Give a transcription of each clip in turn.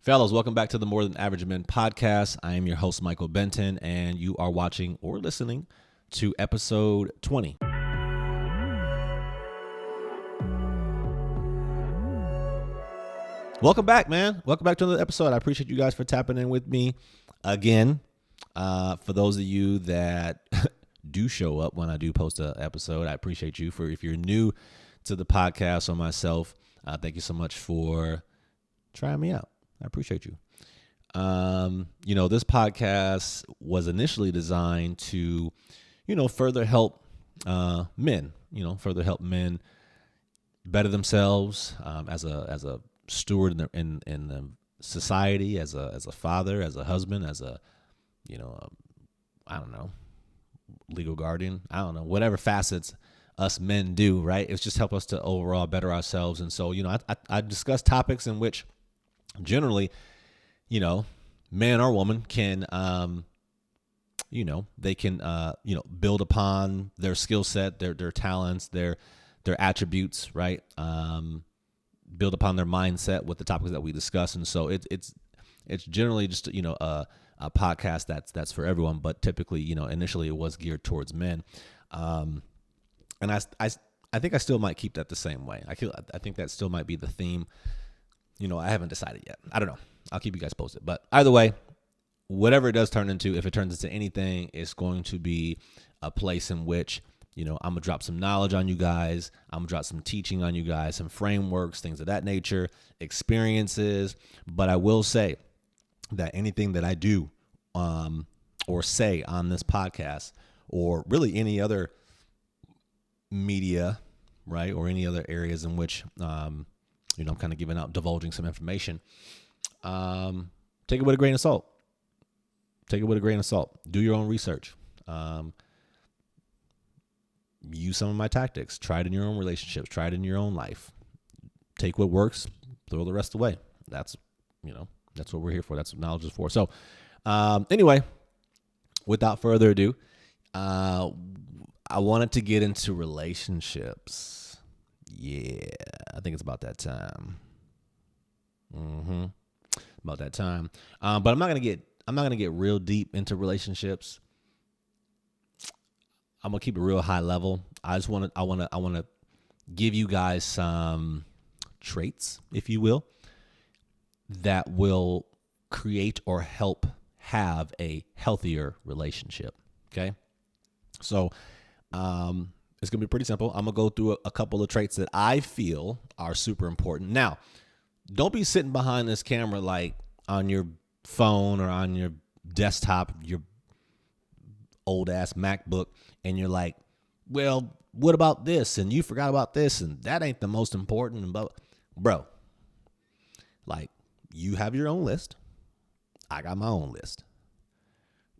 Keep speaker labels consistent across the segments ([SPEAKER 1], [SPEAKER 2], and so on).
[SPEAKER 1] Fellows, welcome back to the More Than Average Men podcast. I am your host, Michael Benton, and you are watching or listening to episode 20. Welcome back, man. Welcome back to another episode. I appreciate you guys for tapping in with me again. For those of you that do show up when I do post an episode, I appreciate you. If you're new to the podcast or myself, thank you so much for trying me out. I appreciate you. This podcast was initially designed to, further help men, further help men better themselves as a steward in the society, as a father, as a husband, as a, legal guardian. I don't know, whatever facets us men do, right? It's just help us to overall better ourselves. And so, I discuss topics in which generally, man or woman can, they can, build upon their skill set, their talents, their attributes, right? Build upon their mindset with the topics that we discuss. And so it's generally just, a podcast that's for everyone, but typically, initially it was geared towards men. And I think I still might keep that the same way. I think that still might be the theme. I haven't decided yet. I don't know. I'll keep you guys posted. But either way, whatever it does turn into, if it turns into anything, it's going to be a place in which, I'm going to drop some knowledge on you guys. I'm going to drop some teaching on you guys, some frameworks, things of that nature, experiences. But I will say that anything that I do or say on this podcast or really any other media, right, or any other areas in which I'm kind of divulging some information. Take it with a grain of salt. Take it with a grain of salt. Do your own research. Use some of my tactics. Try it in your own relationships. Try it in your own life. Take what works. Throw the rest away. That's what we're here for. That's what knowledge is for. So, anyway, without further ado, I wanted to get into relationships. Yeah, I think it's about that time. About that time. But I'm not gonna get real deep into relationships. I'm gonna keep it real high level. I want to give you guys some traits, if you will, that will create or help have a healthier relationship. Okay, so it's going to be pretty simple. I'm going to go through a couple of traits that I feel are super important. Now, don't be sitting behind this camera like on your phone or on your desktop, your old ass MacBook, and you're like, well, what about this? And you forgot about this, and that ain't the most important. But bro, like, you have your own list. I got my own list.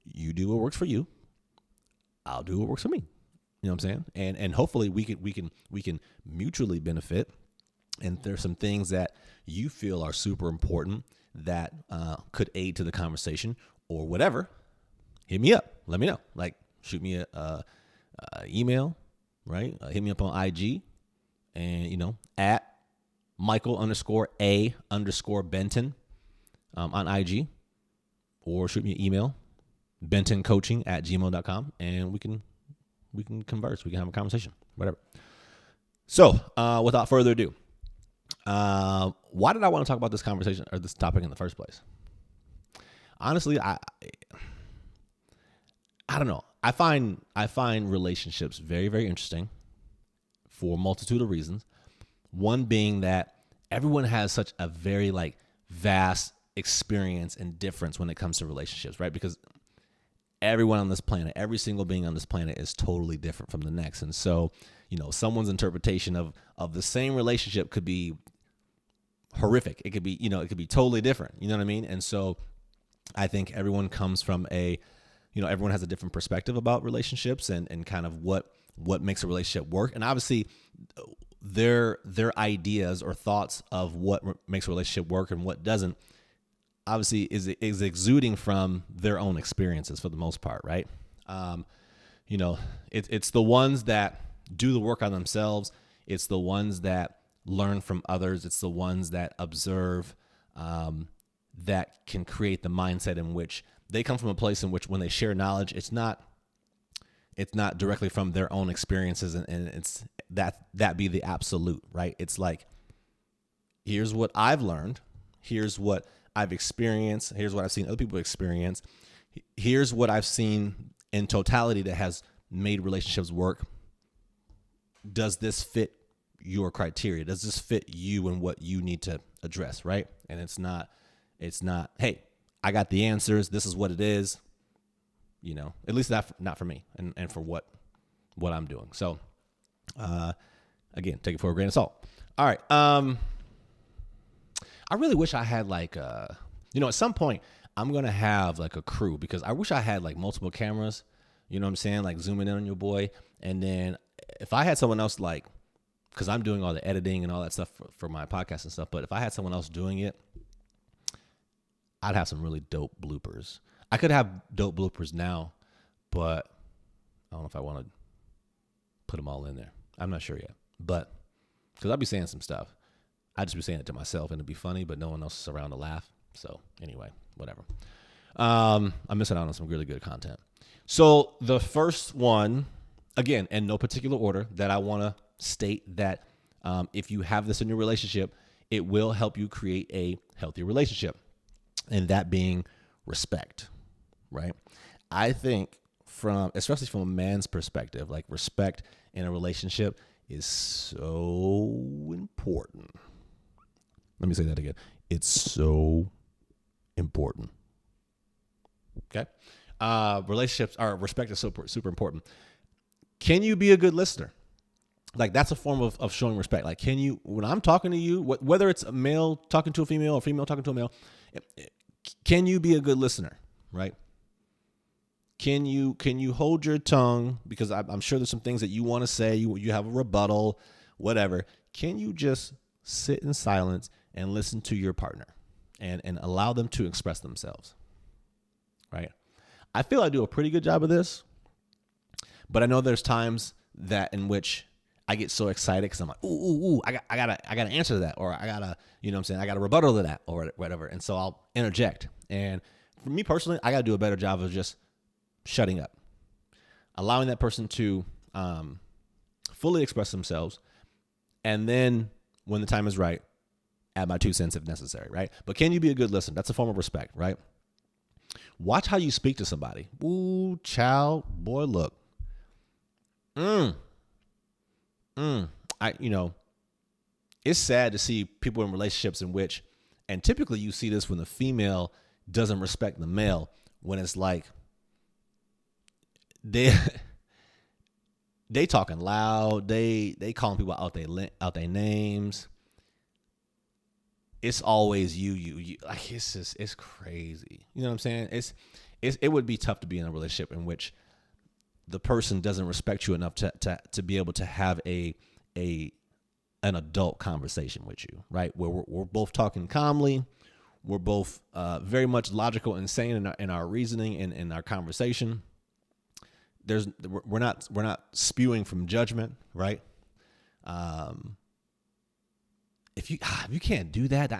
[SPEAKER 1] You do what works for you. I'll do what works for me. You know what I'm saying? And hopefully we can mutually benefit. And there's some things that you feel are super important that could aid to the conversation or whatever. Hit me up. Let me know. Like, shoot me a email, right? Hit me up on IG and, at Michael_A_Benton on IG, or shoot me an email, bentoncoaching@gmail.com, and we can converse. We can have a conversation, whatever. So, without further ado, why did I want to talk about this conversation or this topic in the first place? Honestly, I don't know. I find relationships very, very interesting for a multitude of reasons. One being that everyone has such a very vast experience and difference when it comes to relationships, right? Because everyone on this planet, every single being on this planet is totally different from the next. And so, someone's interpretation of the same relationship could be horrific. It could be, it could be totally different. You know what I mean? And so I think everyone comes from everyone has a different perspective about relationships and kind of what makes a relationship work. And obviously their ideas or thoughts of what makes a relationship work and what doesn't obviously is exuding from their own experiences for the most part, right? It's the ones that do the work on themselves. It's the ones that learn from others. It's the ones that observe that can create the mindset in which they come from a place in which when they share knowledge, it's not directly from their own experiences, and it's that be the absolute, right? It's like, here's what I've learned, here's what I've experienced, here's what I've seen other people experience, here's what I've seen in totality that has made relationships work. Does this fit your criteria? Does this fit you and what you need to address, right? And it's not, hey, I got the answers, this is what it is, at least not for me and for what I'm doing. So, again, take it for a grain of salt. All right. I really wish I had at some point I'm going to have like a crew, because I wish I had like multiple cameras, you know what I'm saying? Like zooming in on your boy. And then if I had someone else, like, cause I'm doing all the editing and all that stuff for my podcast and stuff, but if I had someone else doing it, I'd have some really dope bloopers. I could have dope bloopers now, but I don't know if I want to put them all in there. I'm not sure yet, but because I'll be saying some stuff. I just be saying it to myself and it'd be funny, but no one else is around to laugh. So anyway, whatever. I'm missing out on some really good content. So the first one, again, in no particular order, that I want to state that if you have this in your relationship, it will help you create a healthy relationship. And that being respect, right? I think especially from a man's perspective, like respect in a relationship is so important. Let me say that again. It's so important. Okay. Respect is super important. Can you be a good listener? Like, that's a form of showing respect. Like, when I'm talking to you, whether it's a male talking to a female or female talking to a male, can you be a good listener, right? Can you hold your tongue? Because I'm sure there's some things that you want to say. You have a rebuttal, whatever. Can you just sit in silence and listen to your partner and allow them to express themselves, right? I feel I do a pretty good job of this, but I know there's times that in which I get so excited because I'm like, ooh, I gotta answer to that, or I gotta, you know what I'm saying, I gotta rebuttal to that, or whatever. And so I'll interject. And for me personally, I gotta do a better job of just shutting up, allowing that person to fully express themselves, and then when the time is right, add my 2 cents if necessary, right? But can you be a good listener? That's a form of respect, right? Watch how you speak to somebody. Ooh, child, boy, look. It's sad to see people in relationships in which, and typically you see this when the female doesn't respect the male, when it's like they talking loud, they calling people out their names. It's always you. Like, it's crazy. You know what I'm saying? It would be tough to be in a relationship in which the person doesn't respect you enough to be able to have an adult conversation with you, right? Where we're both talking calmly, we're both very much logical and sane in our reasoning and in our conversation. We're not spewing from judgment, right? If you can't do that,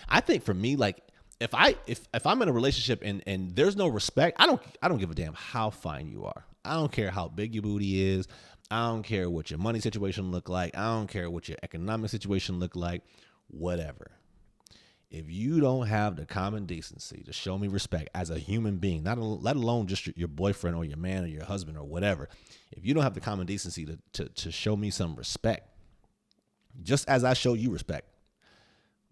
[SPEAKER 1] I think for me, like, if I'm in a relationship and there's no respect, I don't give a damn how fine you are. I don't care how big your booty is. I don't care what your money situation look like. I don't care what your economic situation look like. Whatever. If you don't have the common decency to show me respect as a human being, let alone just your boyfriend or your man or your husband or whatever, if you don't have the common decency to show me some respect, just as I show you respect,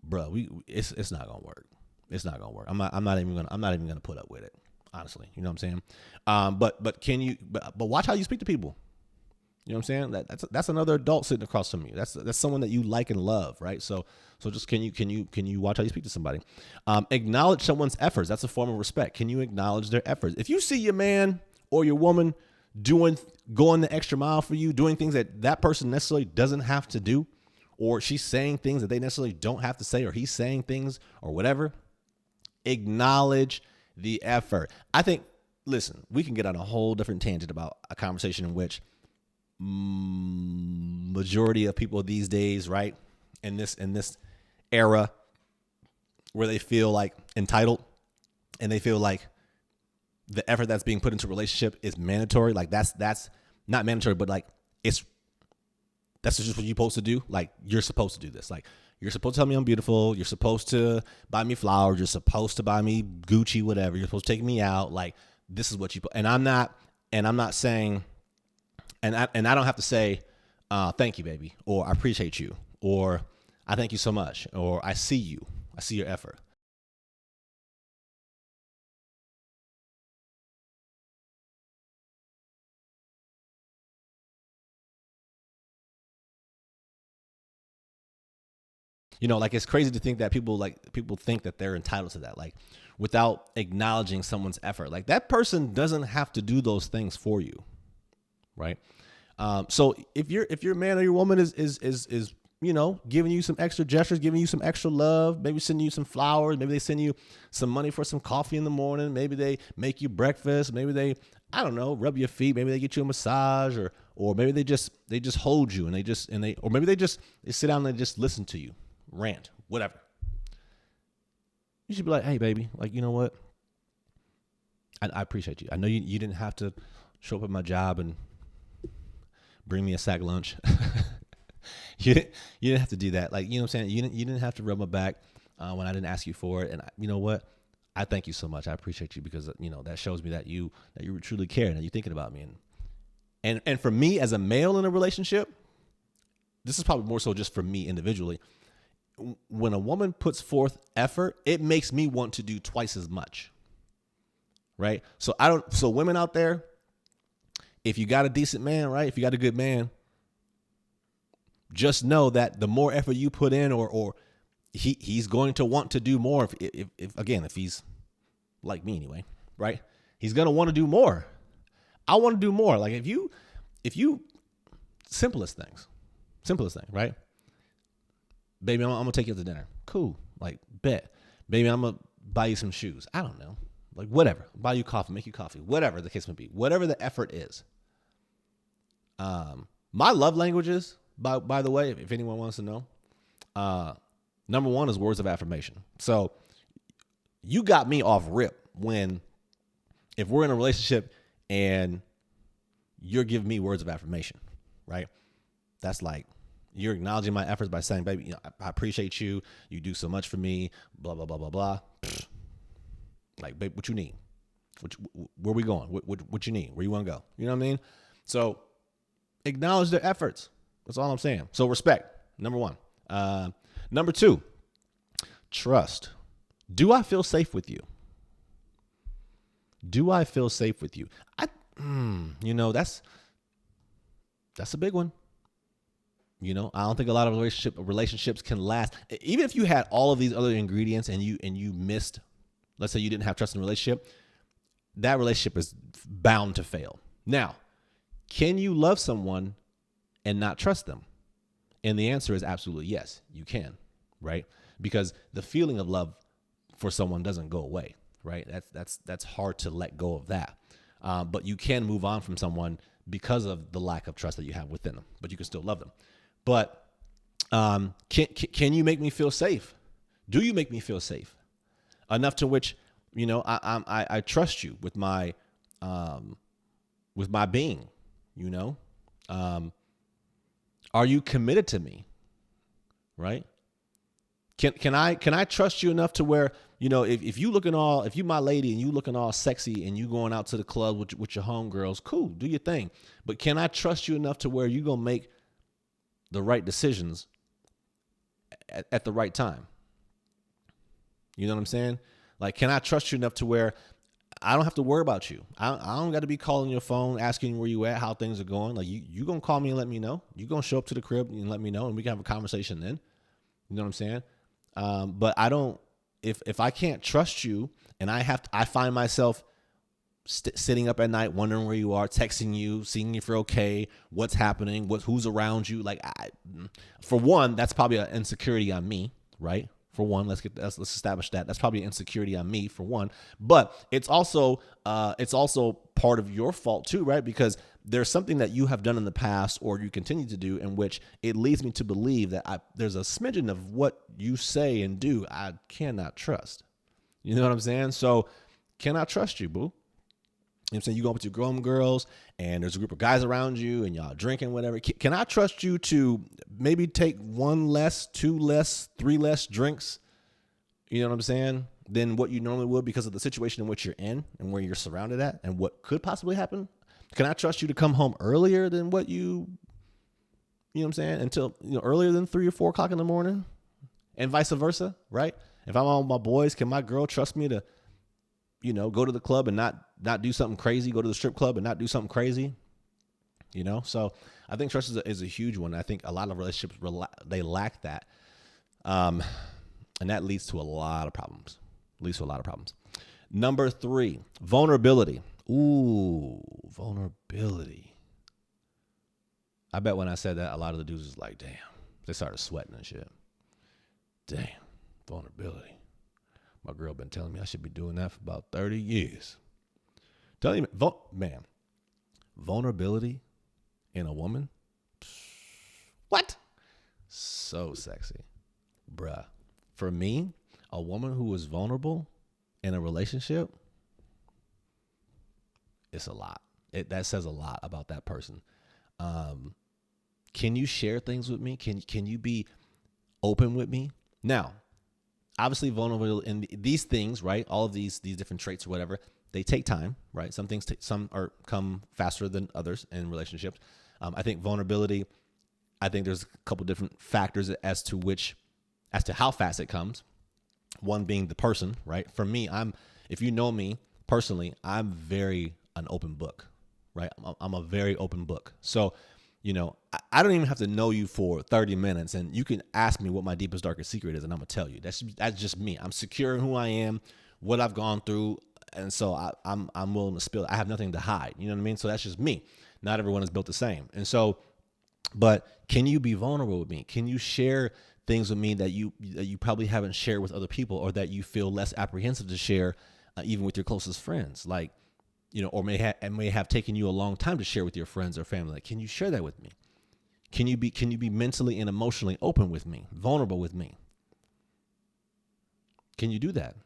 [SPEAKER 1] bro, it's not gonna work. It's not gonna work. I'm not even gonna put up with it, honestly. You know what I'm saying? But watch how you speak to people. You know what I'm saying? That's another adult sitting across from you. That's someone that you like and love, right? So just can you watch how you speak to somebody? Acknowledge someone's efforts. That's a form of respect. Can you acknowledge their efforts? If you see your man or your woman going the extra mile for you, doing things that person necessarily doesn't have to do, or she's saying things that they necessarily don't have to say, or he's saying things or whatever, acknowledge the effort. I think, listen, we can get on a whole different tangent about a conversation in which majority of people these days, right, in this era, where they feel like entitled and they feel like the effort that's being put into a relationship is mandatory. Like that's not mandatory, but like that's just what you're supposed to do. Like you're supposed to do this. Like you're supposed to tell me I'm beautiful. You're supposed to buy me flowers. You're supposed to buy me Gucci, whatever. You're supposed to take me out. Like this is what you. And I'm not saying, and I don't have to say, thank you, baby, or I appreciate you, or I thank you so much, or I see you. I see your effort. Like it's crazy to think that people think that they're entitled to that, like without acknowledging someone's effort. Like that person doesn't have to do those things for you, right? So if your man or your woman is giving you some extra gestures, giving you some extra love, maybe sending you some flowers, maybe they send you some money for some coffee in the morning, maybe they make you breakfast, maybe they, I don't know, rub your feet, maybe they get you a massage, or maybe they just hold you or maybe they sit down and they just listen to you rant, whatever. You should be like, hey baby, like, you know what? I appreciate you. I know you didn't have to show up at my job and bring me a sack lunch. You didn't have to do that. Like, you know what I'm saying? You didn't have to rub my back when I didn't ask you for it. And you know what? I thank you so much. I appreciate you because, that shows me that you truly care and that you're thinking about me. And for me as a male in a relationship, this is probably more so just for me individually. When a woman puts forth effort, it makes me want to do twice as much. Right? So women out there, if you got a decent man, right? If you got a good man, just know that the more effort you put in, or he's going to want to do more. If he's like me anyway, right? He's going to want to do more. I want to do more. Like if you simplest thing, right? Baby, I'm gonna take you out to dinner. Cool. Like bet. Baby, I'm gonna buy you some shoes. I don't know. Like whatever. Buy you coffee, make you coffee, whatever the case may be. Whatever the effort is. My love languages, by the way, if anyone wants to know, number one is words of affirmation. So you got me off rip if we're in a relationship and you're giving me words of affirmation, right? That's like you're acknowledging my efforts by saying, baby, I appreciate you. You do so much for me, blah, blah, blah, blah, blah. Like, babe, what you need? Where we going? What you need? Where you want to go? You know what I mean? So acknowledge their efforts. That's all I'm saying. So respect, number one. Number two, trust. Do I feel safe with you? Do I feel safe with you? That's a big one. I don't think a lot of relationships can last. Even if you had all of these other ingredients and you missed, let's say you didn't have trust in a relationship, that relationship is bound to fail. Now, can you love someone and not trust them? And the answer is absolutely yes, you can, right? Because the feeling of love for someone doesn't go away, right? That's hard to let go of that. But you can move on from someone because of the lack of trust that you have within them, but you can still love them. But can you make me feel safe? Do you make me feel safe enough to which I trust you with my being? Are you committed to me? Right? Can I trust you enough to where if you my lady and you looking all sexy and you going out to the club with your homegirls, cool, do your thing. But can I trust you enough to where you gonna make the right decisions at the right time? You know what I'm saying? Like, can I trust you enough to where I don't have to worry about you? I don't got to be calling your phone, asking where you at, how things are going. Like you gonna call me and let me know. You gonna show up to the crib and let me know, and we can have a conversation then. You know what I'm saying? But I don't. If I can't trust you, and I find myself sitting up at night wondering where you are, texting you, seeing if you're okay, what's happening, who's around you. Like, for one, that's probably an insecurity on me, right? For one, let's establish that. That's probably an insecurity on me for one, but it's also part of your fault too, right? Because there's something that you have done in the past or you continue to do in which it leads me to believe that there's a smidgen of what you say and do I cannot trust. You know what I'm saying? So can I trust you, boo? You know what I'm saying? You go up with your grown girls and there's a group of guys around you and y'all drinking, whatever. Can I trust you to maybe take one less, two less, three less drinks, you know what I'm saying, than what you normally would because of the situation in which you're in and where you're surrounded at and what could possibly happen? Can I trust you to come home earlier than what you know what I'm saying, until, earlier than 3 or 4 o'clock in the morning and vice versa, right? If I'm out with my boys, can my girl trust me to, go to the club and not do something crazy, go to the strip club and not do something crazy, So I think trust is a huge one. I think a lot of relationships, they lack that. And that leads to a lot of problems. Number 3, vulnerability. Ooh, vulnerability. I bet when I said that, a lot of the dudes was like, damn, they started sweating and shit. Damn, vulnerability. My girl been telling me I should be doing that for about 30 years. Tell you, man, vulnerability in a woman? What? So sexy. Bruh. For me, a woman who is vulnerable in a relationship, it's a lot. That says a lot about that person. Can you share things with me? Can you be open with me? Now, obviously vulnerable in these things, right? All of these different traits or whatever, they take time, right? Some things come faster than others in relationships. I think vulnerability, I think there's a couple different factors as to how fast it comes. One being the person, right? For me, if you know me personally, I'm very an open book, right? I'm a very open book. So, I don't even have to know you for 30 minutes and you can ask me what my deepest, darkest secret is and I'm going to tell you. That's just me. I'm secure in who I am, what I've gone through. And so I'm willing to spill it. I have nothing to hide. You know what I mean? So that's just me. Not everyone is built the same. And so, but can you be vulnerable with me? Can you share things with me that you probably haven't shared with other people or that you feel less apprehensive to share even with your closest friends? Like, or may have taken you a long time to share with your friends or family. Like, can you share that with me? Can you be mentally and emotionally open with me, vulnerable with me? Can you do that?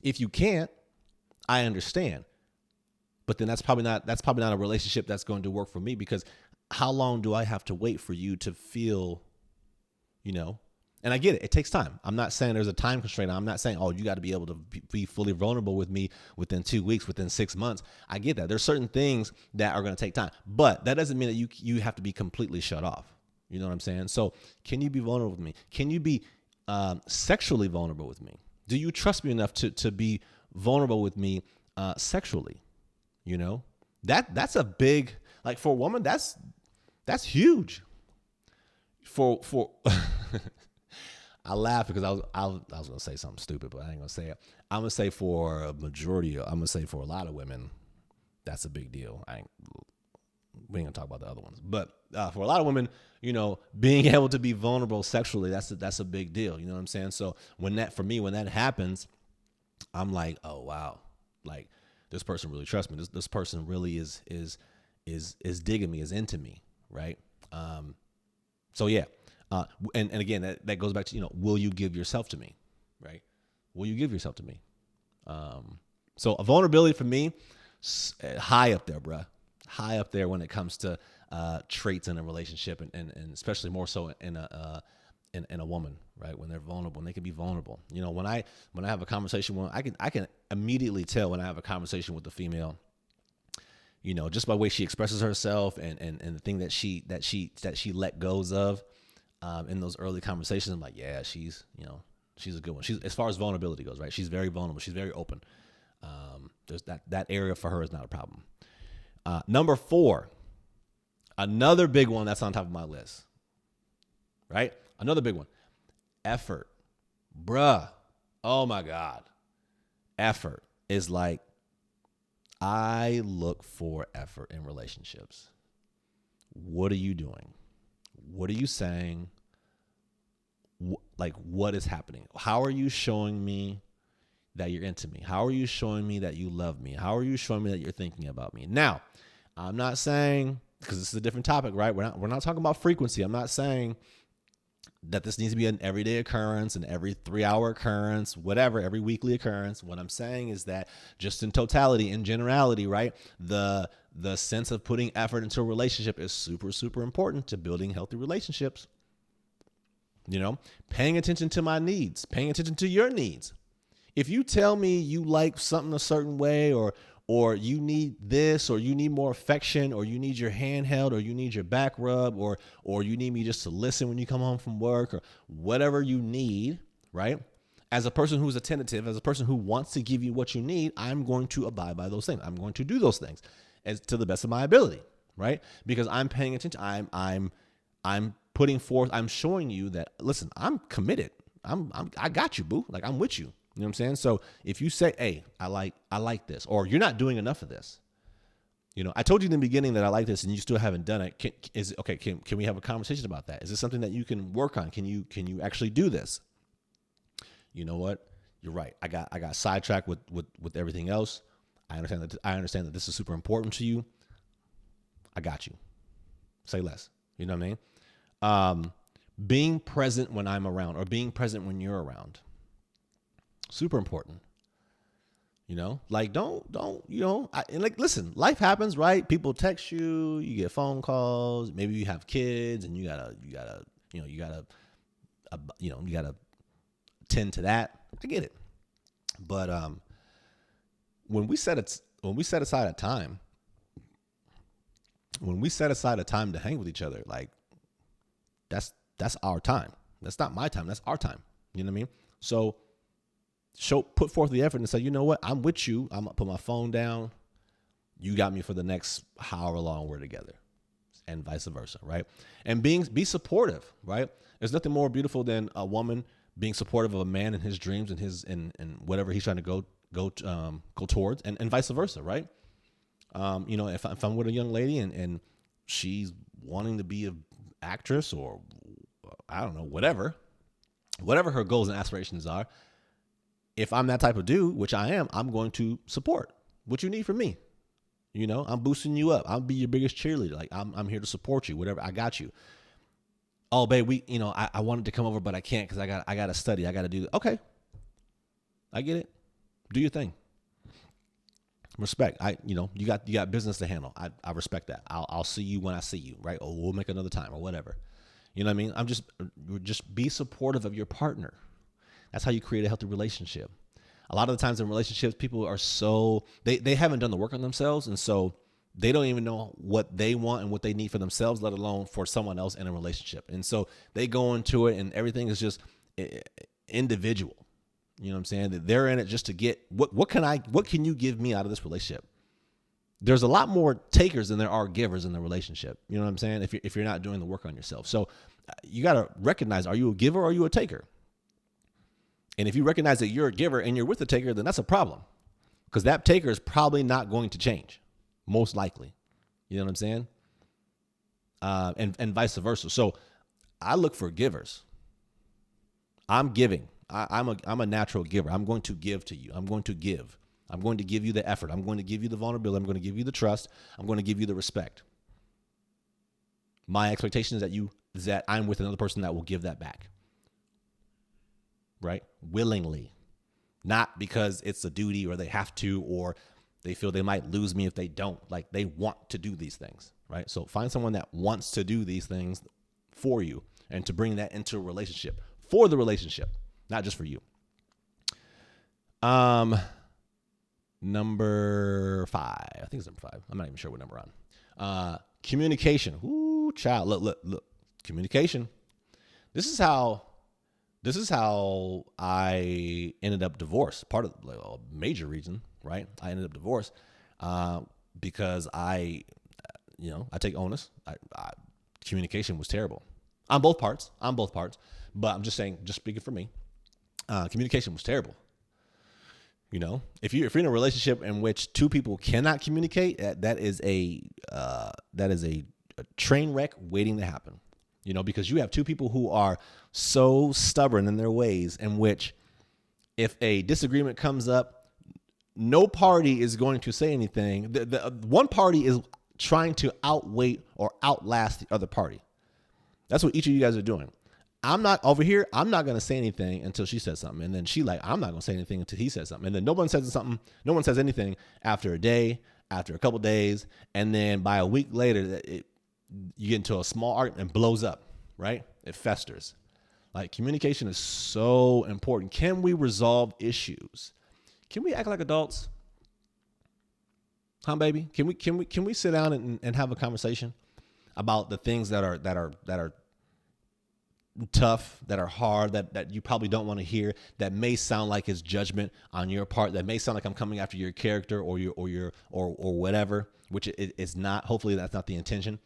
[SPEAKER 1] If you can't, I understand. But then that's probably not a relationship that's going to work for me, because how long do I have to wait for you to feel, and I get it. It takes time. I'm not saying there's a time constraint. I'm not saying, you got to be able to be fully vulnerable with me within 2 weeks, within 6 months. I get that. There's certain things that are going to take time, but that doesn't mean that you have to be completely shut off. You know what I'm saying? So can you be vulnerable with me? Can you be sexually vulnerable with me? Do you trust me enough to be vulnerable with me sexually? That's a big, like, for a woman, that's huge. For I laugh because I was gonna say something stupid, but I ain't gonna say it. I'm gonna say for a majority, I'm gonna say for a lot of women, that's a big deal. We ain't gonna talk about the other ones, but for a lot of women, being able to be vulnerable sexually, that's a big deal. You know what I'm saying? So when that happens, I'm like, oh wow, like this person really trusts me. This person really is digging me, is into me, right? So yeah. And again, that goes back to, will you give yourself to me, right? Will you give yourself to me? So a vulnerability for me, high up there, bruh. High up there when it comes to traits in a relationship, and especially more so in a woman, right? When they're vulnerable, and they can be vulnerable. When I have a conversation with, I can immediately tell when I have a conversation with the female, just by the way she expresses herself and the thing that she let goes of. In those early conversations, I'm like, yeah, she's a good one. She's, as far as vulnerability goes, right? She's very vulnerable. She's very open. There's that area for her is not a problem. Number 4, another big one that's on top of my list, right? Another big one, effort, bruh. Oh my God. Effort is like, I look for effort in relationships. What are you doing? What are you saying? Like, what is happening? How are you showing me that you're into me? How are you showing me that you love me? How are you showing me that you're thinking about me? Now, I'm not saying, because this is a different topic, right? We're not talking about frequency. I'm not saying that this needs to be an everyday occurrence, an every 3-hour occurrence, whatever, every weekly occurrence. What I'm saying is that just in totality, in generality, right? The sense of putting effort into a relationship is super, super important to building healthy relationships. Paying attention to my needs, paying attention to your needs. If you tell me you like something a certain way, or you need this, or you need more affection, or you need your hand held, or you need your back rub, or you need me just to listen when you come home from work, or whatever you need, right? As a person who's attentive, as a person who wants to give you what you need, I'm going to abide by those things. I'm going to do those things as to the best of my ability, right? Because I'm paying attention. I'm putting forth. I'm showing you that. Listen, I'm committed. I got you, boo. Like, I'm with you. You know what I'm saying? So if you say, hey, I like this, or you're not doing enough of this, I told you in the beginning that I like this and you still haven't done it. Can we have a conversation about that? Is this something that you can work on? Can you actually do this? You know what? You're right. I got sidetracked with everything else. I understand that this is super important to you. I got you. Say less. You know what I mean? Being present when I'm around, or being present when you're around. Super important. Like, don't, listen, life happens, right? People text you, you get phone calls, maybe you have kids and you gotta tend to that. I get it. But, when we set aside a time to hang with each other, like, that's our time. That's not my time. That's our time. You know what I mean? So, put forth the effort and say, you know what? I'm with you. I'm gonna put my phone down. You got me for the next however long we're together, and vice versa, right? And be supportive, right? There's nothing more beautiful than a woman being supportive of a man in his dreams and and whatever he's trying to go towards, and vice versa, right? If I'm with a young lady and she's wanting to be an actress, or I don't know, whatever her goals and aspirations are. If I'm that type of dude, which I am, I'm going to support what you need from me. I'm boosting you up. I'll be your biggest cheerleader. Like, I'm here to support you. Whatever, I got you. Oh, babe, I wanted to come over, but I can't because I got to study. I got to do that. Okay, I get it. Do your thing. Respect. You got business to handle. I respect that. I'll see you when I see you, right? Or we'll make another time, or whatever. You know what I mean? I'm just be supportive of your partner. That's how you create a healthy relationship. A lot of the times in relationships, people are they haven't done the work on themselves. And so they don't even know what they want and what they need for themselves, let alone for someone else in a relationship. And so they go into it and everything is just individual. You know what I'm saying? They're in it just to get, what can you give me out of this relationship? There's a lot more takers than there are givers in the relationship. You know what I'm saying? If you're not doing the work on yourself. So you got to recognize, are you a giver or are you a taker? And if you recognize that you're a giver and you're with a taker, then that's a problem, because that taker is probably not going to change, most likely. You know what I'm saying? And vice versa. So I look for givers. I'm giving. I'm a natural giver. I'm going to give to you. I'm going to give. I'm going to give you the effort. I'm going to give you the vulnerability. I'm going to give you the trust. I'm going to give you the respect. My expectation is that I'm with another person that will give that back. Right? Willingly. Not because it's a duty or they have to, or they feel they might lose me if they don't. Like, they want to do these things, right? So find someone that wants to do these things for you and to bring that into a relationship, for the relationship, not just for you. Number 5. I think it's number 5. I'm not even sure what number we're on. Communication. Ooh, child. Look. Communication. This is how I ended up divorced. Part of a major reason, right? I ended up divorced because I take onus. Communication was terrible on both parts. But I'm just saying, just speaking for me, communication was terrible. If you're in a relationship in which two people cannot communicate, that is a train wreck waiting to happen. because you have two people who are so stubborn in their ways, in which if a disagreement comes up, no party is going to say anything. The one party is trying to outweigh or outlast the other party. That's what each of you guys are doing. I'm not over here. I'm not going to say anything until she says something. And then I'm not going to say anything until he says something. And then no one says something. No one says anything after a day, after a couple days. And then by a week later, you get into a small argument and blows up, right? It festers. Like, communication is so important. Can we resolve issues? Can we act like adults? Huh, baby? Can we sit down and have a conversation about the things that are tough, that are hard, that you probably don't want to hear, that may sound like it's judgment on your part, that may sound like I'm coming after your character or whatever, which it is not. Hopefully that's not the intention.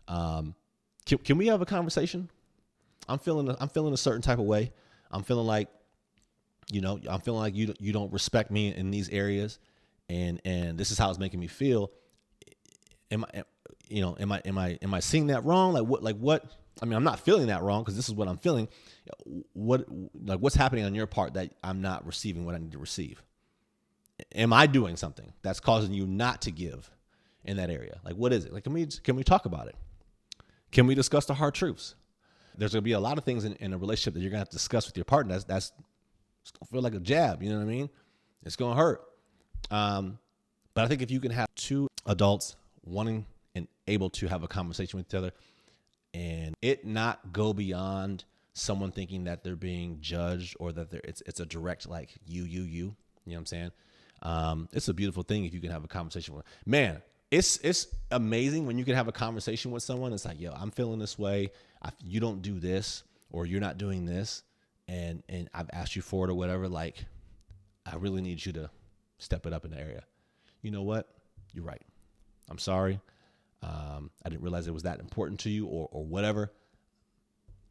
[SPEAKER 1] Can we have a conversation? I'm feeling a certain type of way. I'm feeling like, I'm feeling like you don't respect me in these areas, and this is how it's making me feel. Am I seeing that wrong? Like what? I mean, I'm not feeling that wrong because this is what I'm feeling. What's happening on your part that I'm not receiving what I need to receive? Am I doing something that's causing you not to give in that area? Like, what is it? Like, can we talk about it? Can we discuss the hard truths? There's going to be a lot of things in a relationship that you're going to have to discuss with your partner. That's it's going to feel like a jab. You know what I mean? It's going to hurt. But I think if you can have two adults wanting and able to have a conversation with each other, and it not go beyond someone thinking that they're being judged or that it's a direct, like, you know what I'm saying? It's a beautiful thing if you can have a conversation with, man, it's amazing when you can have a conversation with someone. It's like, yo, I'm feeling this way. You don't do this, or you're not doing this. And I've asked you for it or whatever. Like, I really need you to step it up in the area. You know what? You're right. I'm sorry. I didn't realize it was that important to you, or whatever.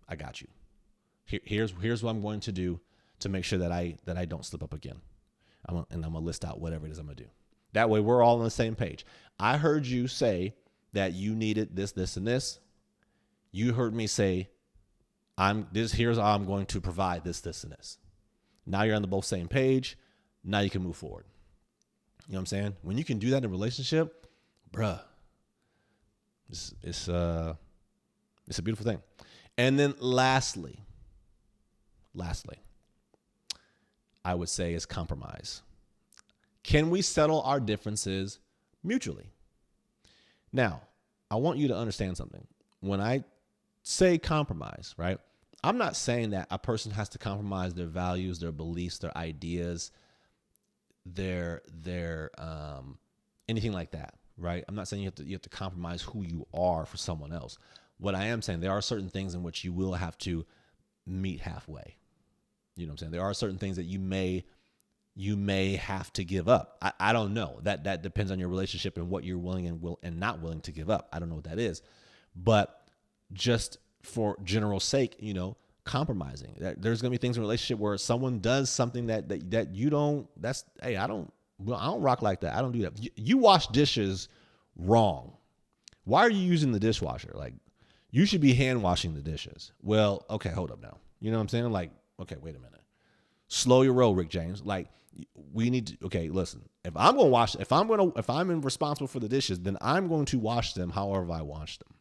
[SPEAKER 1] I got you. Here's what I'm going to do to make sure that I don't slip up again. I'm gonna list out whatever it is I'm gonna do. That way we're all on the same page. I heard you say that you needed this, this, and this. You heard me say, here's how I'm going to provide this, this, and this. Now you're on the both same page. Now you can move forward. You know what I'm saying? When you can do that in a relationship, bruh, it's a beautiful thing. And then lastly, I would say is compromise. Can we settle our differences mutually? Now, I want you to understand something. When I say compromise, right, I'm not saying that a person has to compromise their values, their beliefs, their ideas, their anything like that, right? I'm not saying you have to compromise who you are for someone else. What I am saying, there are certain things in which you will have to meet halfway. You know what I'm saying? There are certain things that you may have to give up. I don't know. That depends on your relationship and what you're willing and not willing to give up. I don't know what that is. But just for general sake, compromising. There's going to be things in a relationship where someone does something that you don't, I don't rock like that. I don't do that. You wash dishes wrong. Why are you using the dishwasher? Like, you should be hand washing the dishes. Well, okay, hold up now. You know what I'm saying? Like, okay, wait a minute. Slow your roll, Rick James. Like, we need to, okay, listen, if I'm responsible for the dishes, then I'm going to wash them however I wash them.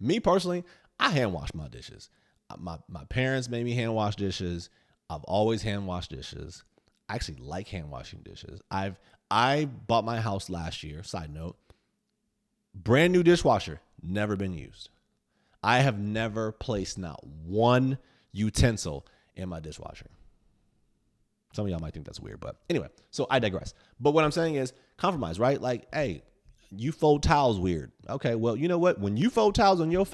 [SPEAKER 1] Me personally, I hand wash my dishes. My parents made me hand wash dishes. I've always hand washed dishes. I actually like hand washing dishes. I bought my house last year, side note, brand new dishwasher, never been used. I have never placed not one utensil in my dishwasher. Some of y'all might think that's weird, but anyway, so I digress. But what I'm saying is compromise, right? Like, hey, you fold towels weird. Okay, well, you know what? When you fold towels on your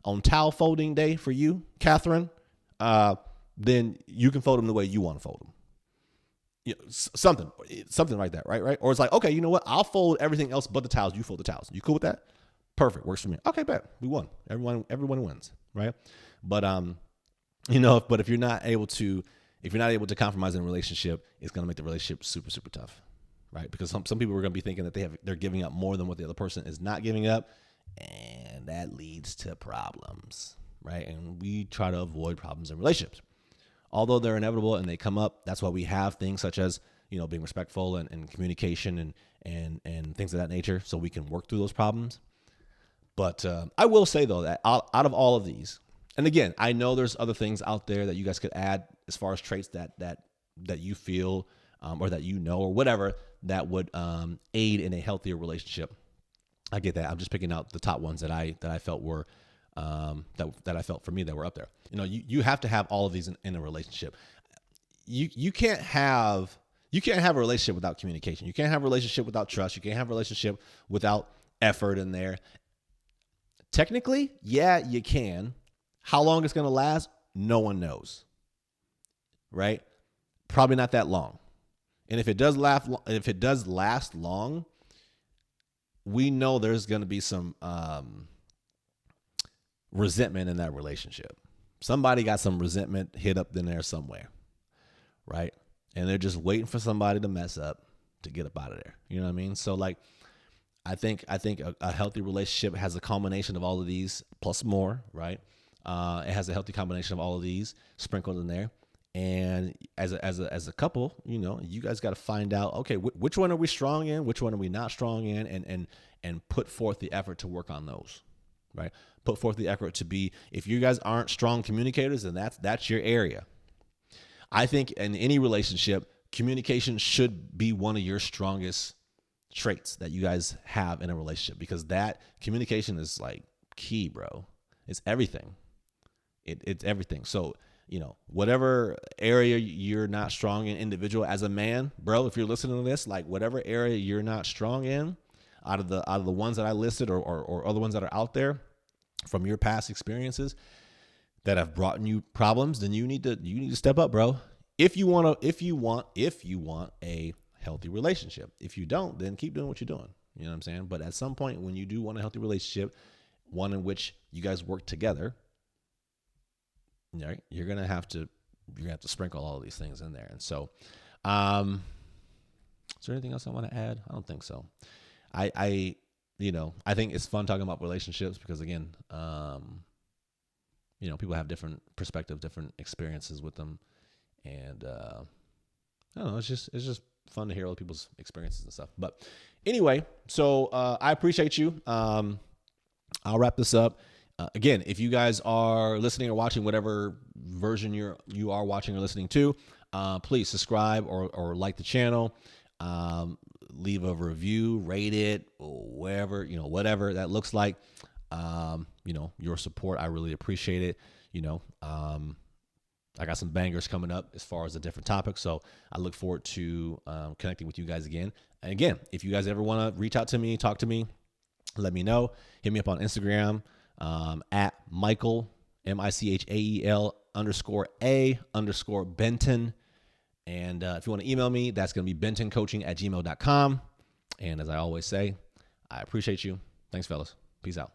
[SPEAKER 1] on towel folding day for you, Catherine, then you can fold them the way you want to fold them. Something like that, right? Or it's like, okay, you know what? I'll fold everything else but the towels. You fold the towels. You cool with that? Perfect, works for me. Okay, bet we won. Everyone wins, right? But but if you're not able to compromise in a relationship, it's going to make the relationship super, super tough, right? Because some people are going to be thinking that they're giving up more than what the other person is not giving up, and that leads to problems, right? And we try to avoid problems in relationships. Although they're inevitable and they come up, that's why we have things such as, being respectful and communication and things of that nature, so we can work through those problems. But I will say, though, that out of all of these, and again, I know there's other things out there that you guys could add as far as traits that you feel or that or whatever that would aid in a healthier relationship. I get that. I'm just picking out the top ones that I felt were that I felt for me that were up there. You have to have all of these in a relationship. You can't have a relationship without communication. You can't have a relationship without trust. You can't have a relationship without effort in there. Technically, yeah, you can. How long it's going to last, no one knows. Right? Probably not that long. And if it does last long, we know there's going to be some resentment in that relationship. Somebody got some resentment hid up in there somewhere, right? And they're just waiting for somebody to mess up to get up out of there. You know what I mean? So I think a healthy relationship has a combination of all of these plus more, right? It has a healthy combination of all of these sprinkled in there. And as a couple, you guys got to find out, okay, which one are we strong in? Which one are we not strong in? And put forth the effort to work on those, right? Put forth the effort to be, if you guys aren't strong communicators, then that's your area. I think in any relationship, communication should be one of your strongest traits that you guys have in a relationship, because that communication is like key, bro. It's everything. It's everything. So, whatever area you're not strong in individual as a man, bro, if you're listening to this, like whatever area you're not strong in out of the ones that I listed or other ones that are out there from your past experiences that have brought you problems, then you need to step up, bro. If you want a healthy relationship. If you don't, then keep doing what you're doing. You know what I'm saying? But at some point, when you do want a healthy relationship, one in which you guys work together, you're gonna have to sprinkle all of these things in there. And so, is there anything else I want to add? I don't think so. I think it's fun talking about relationships because, again, people have different perspectives, different experiences with them, and I don't know. It's just fun to hear other people's experiences and stuff. But anyway, so I appreciate you. I'll wrap this up. Again, if you guys are listening or watching whatever version you are watching or listening to, please subscribe or like the channel. Leave a review, rate it, wherever, whatever that looks like. Your support, I really appreciate it. I got some bangers coming up as far as a different topic, so I look forward to connecting with you guys again. And again, if you guys ever want to reach out to me, talk to me, let me know. Hit me up on Instagram at Michael, Michael _A _Benton. And if you want to email me, that's going to be bentoncoaching@gmail.com. And as I always say, I appreciate you. Thanks, fellas. Peace out.